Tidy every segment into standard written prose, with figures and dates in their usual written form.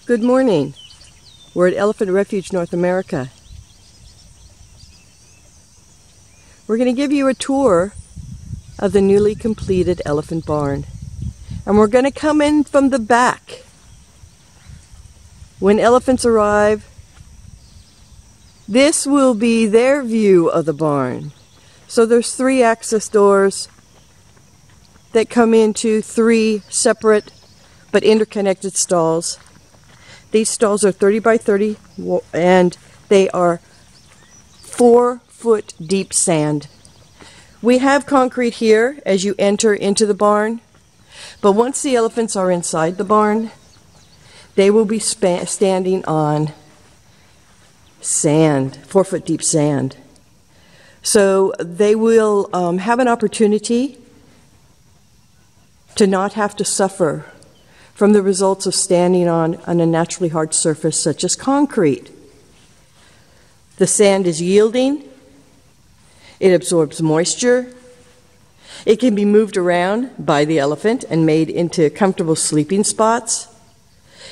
Good morning. We're at Elephant Refuge North America. We're going to give you a tour of the newly completed elephant barn. And we're going to come in from the back. When elephants arrive, this will be their view of the barn. So there's 3 access doors that come into 3 separate but interconnected stalls. These stalls are 30 by 30 and they are 4-foot deep sand. We have concrete here as you enter into the barn, but once the elephants are inside the barn, they will be standing on sand, 4-foot deep sand. So they will have an opportunity to not have to suffer from the results of standing on a naturally hard surface such as concrete. The sand is yielding, it absorbs moisture, it can be moved around by the elephant and made into comfortable sleeping spots.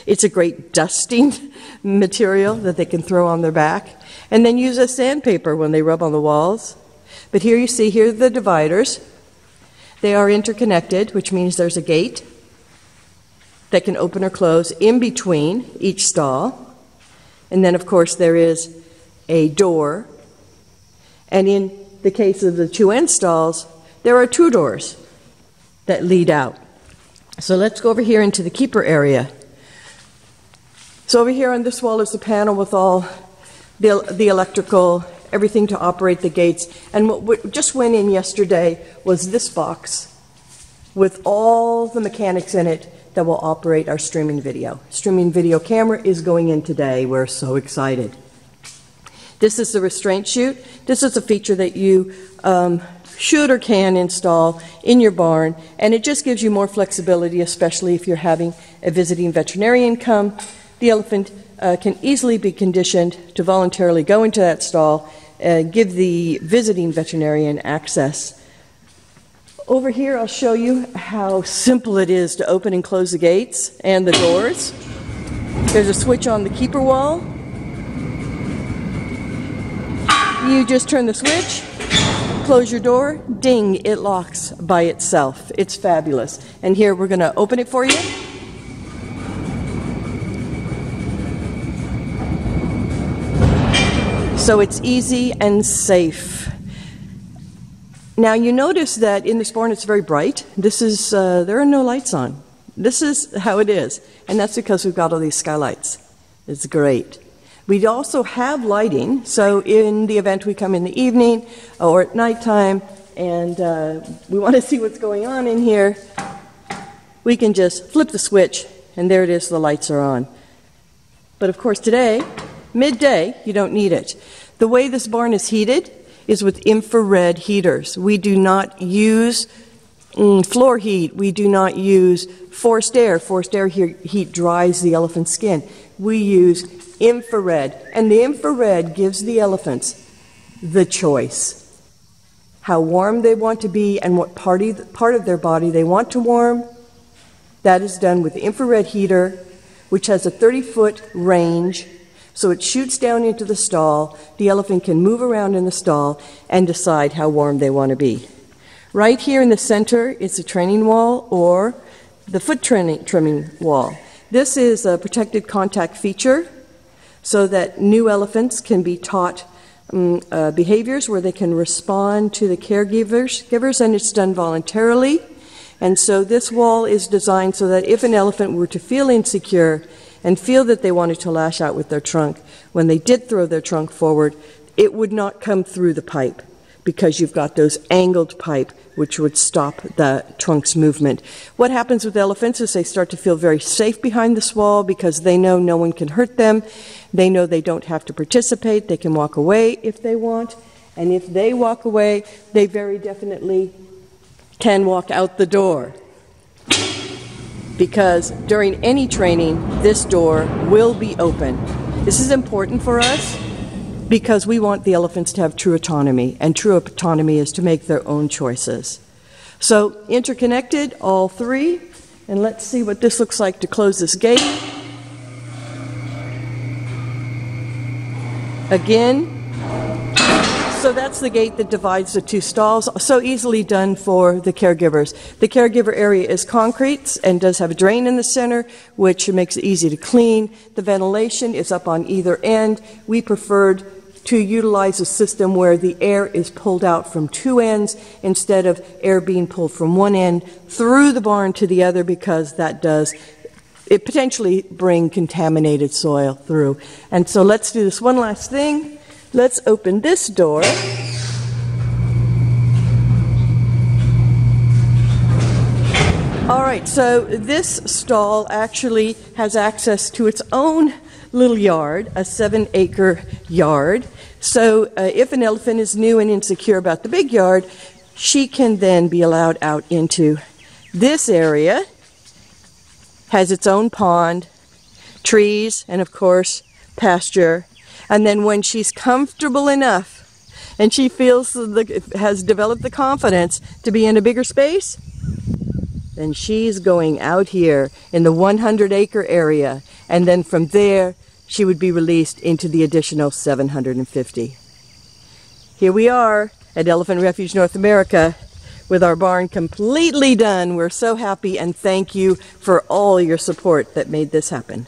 It's a great dusting material that they can throw on their back and then use as sandpaper when they rub on the walls. But here you see, here are the dividers. They are interconnected, which means there's a gate that can open or close in between each stall. And then, of course, there is a door. And in the case of the 2 end stalls, there are 2 doors that lead out. So let's go over here into the keeper area. So over here on this wall is the panel with all the electrical, everything to operate the gates. And what just went in yesterday was this box with all the mechanics in it that will operate our streaming video. Streaming video camera is going in today. We're so excited. This is the restraint chute. This is a feature that you should or can install in your barn, and it just gives you more flexibility, especially if you're having a visiting veterinarian come. The elephant can easily be conditioned to voluntarily go into that stall and give the visiting veterinarian access. Over here, I'll show you how simple it is to open and close the gates and the doors. There's a switch on the keeper wall. You just turn the switch, close your door, ding, it locks by itself. It's fabulous. And here, we're going to open it for you. So it's easy and safe. Now you notice that in this barn it's very bright. This is, there are no lights on. This is how it is. And that's because we've got all these skylights. It's great. We also have lighting, so in the event we come in the evening or at nighttime and we want to see what's going on in here, we can just flip the switch and there it is, the lights are on. But of course today, midday, you don't need it. The way this barn is heated is with infrared heaters. We do not use floor heat. We do not use forced air. Forced air heat dries the elephant's skin. We use infrared, and the infrared gives the elephants the choice. How warm they want to be and what part of their body they want to warm. That is done with the infrared heater, which has a 30-foot range. So it shoots down into the stall. The elephant can move around in the stall and decide how warm they want to be. Right here in the center is the training wall or the foot trimming wall. This is a protected contact feature so that new elephants can be taught behaviors where they can respond to the caregivers, and it's done voluntarily. And so this wall is designed so that if an elephant were to feel insecure and feel that they wanted to lash out with their trunk, when they did throw their trunk forward, it would not come through the pipe because you've got those angled pipe which would stop the trunk's movement. What happens with elephants is they start to feel very safe behind this wall because they know no one can hurt them. They know they don't have to participate. They can walk away if they want. And if they walk away, they very definitely can walk out the door. Because during any training, this door will be open. This is important for us because we want the elephants to have true autonomy, and true autonomy is to make their own choices. So interconnected, all 3, and let's see what this looks like to close this gate. Again, so that's the gate that divides the two stalls. So easily done for the caregivers. The caregiver area is concrete and does have a drain in the center, which makes it easy to clean. The ventilation is up on either end. We preferred to utilize a system where the air is pulled out from two ends instead of air being pulled from one end through the barn to the other, because that does potentially bring contaminated soil through. And so let's do this one last thing. Let's open this door. All right, so this stall actually has access to its own little yard, a 7-acre yard. So if an elephant is new and insecure about the big yard, she can then be allowed out into this area. Has its own pond, trees, and of course, pasture. And then when she's comfortable enough and she feels has developed the confidence to be in a bigger space, then she's going out here in the 100-acre area. And then from there, she would be released into the additional 750. Here we are at Elephant Refuge North America with our barn completely done. We're so happy, and thank you for all your support that made this happen.